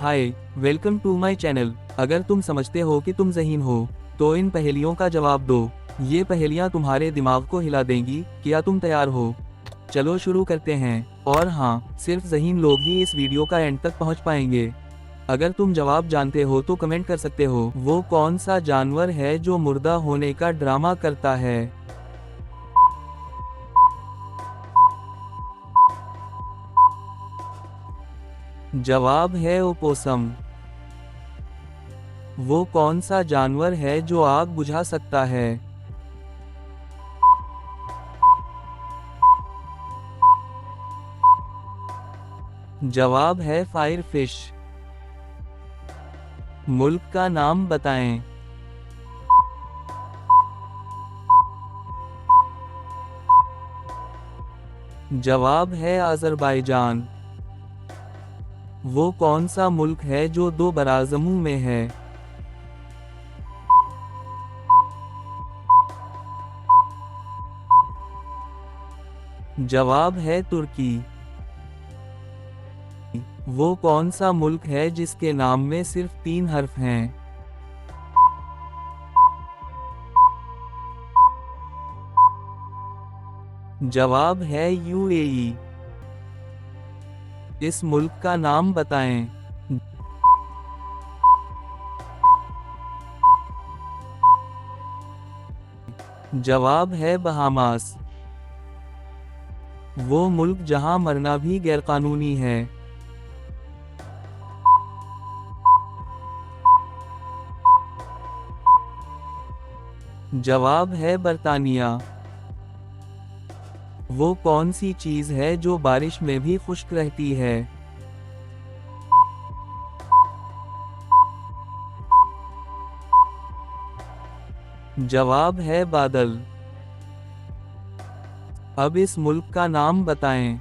Hi, welcome to my channel. अगर तुम समझते हो कि तुम ज़हीन हो, तो इन पहेलियों का जवाब दो। ये पहेलियाँ तुम्हारे दिमाग को हिला देंगी। क्या तुम तैयार हो? चलो शुरू करते हैं। और हाँ, सिर्फ ज़हीन लोग ही इस वीडियो का एंड तक पहुँच पाएंगे। अगर तुम जवाब जानते हो तो कमेंट कर सकते हो। वो कौन सा जानवर है जो मुर्दा होने का ड्रामा करता है? जवाब है ओपोसम। वो कौन सा जानवर है जो आग बुझा सकता है? जवाब है फायर फिश। मुल्क का नाम बताएं। जवाब है अज़रबैजान। वो कौन सा मुल्क है जो दो बराज़मों में है? जवाब है तुर्की। वो कौन सा मुल्क है जिसके नाम में सिर्फ 3 हर्फ हैं? जवाब है यूएई। इस मुल्क का नाम बताएं। जवाब है बहामास। वो मुल्क जहां मरना भी गैरकानूनी है। जवाब है बर्तानिया। वो कौन सी चीज़ है जो बारिश में भी खुश्क रहती है? जवाब है बादल। अब इस मुल्क का नाम बताएं।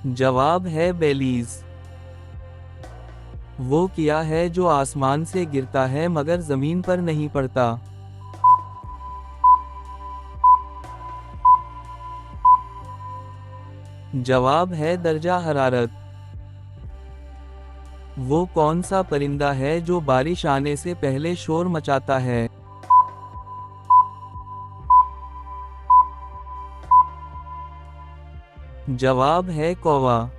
जवाब है बेलीज़। वो क्या है जो आसमान से गिरता है मगर जमीन पर नहीं पड़ता? जवाब है दर्जा हरारत। वो कौन सा परिंदा है जो बारिश आने से पहले शोर मचाता है? जवाब है कौवा।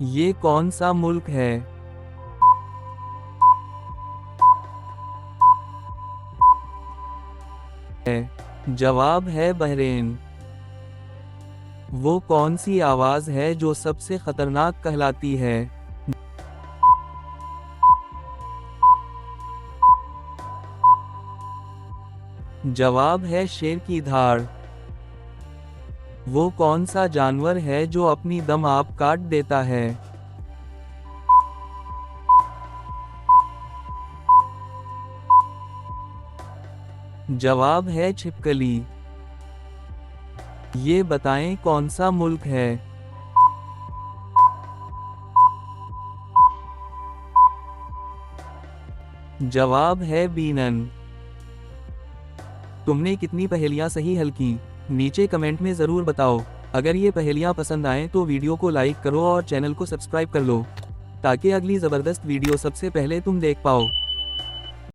ये कौन सा मुल्क है? जवाब है बहरेन। वो कौन सी आवाज़ है जो सबसे खतरनाक कहलाती है? जवाब है शेर की धाड़। वो कौन सा जानवर है जो अपनी दम आप काट देता है? जवाब है छिपकली। ये बताएं कौन सा मुल्क है? जवाब है बीनन। तुमने कितनी पहेलियां सही हल की? नीचे कमेंट में ज़रूर बताओ। अगर ये पहेलियां पसंद आएं तो वीडियो को लाइक करो और चैनल को सब्सक्राइब कर लो, ताकि अगली ज़बरदस्त वीडियो सबसे पहले तुम देख पाओ।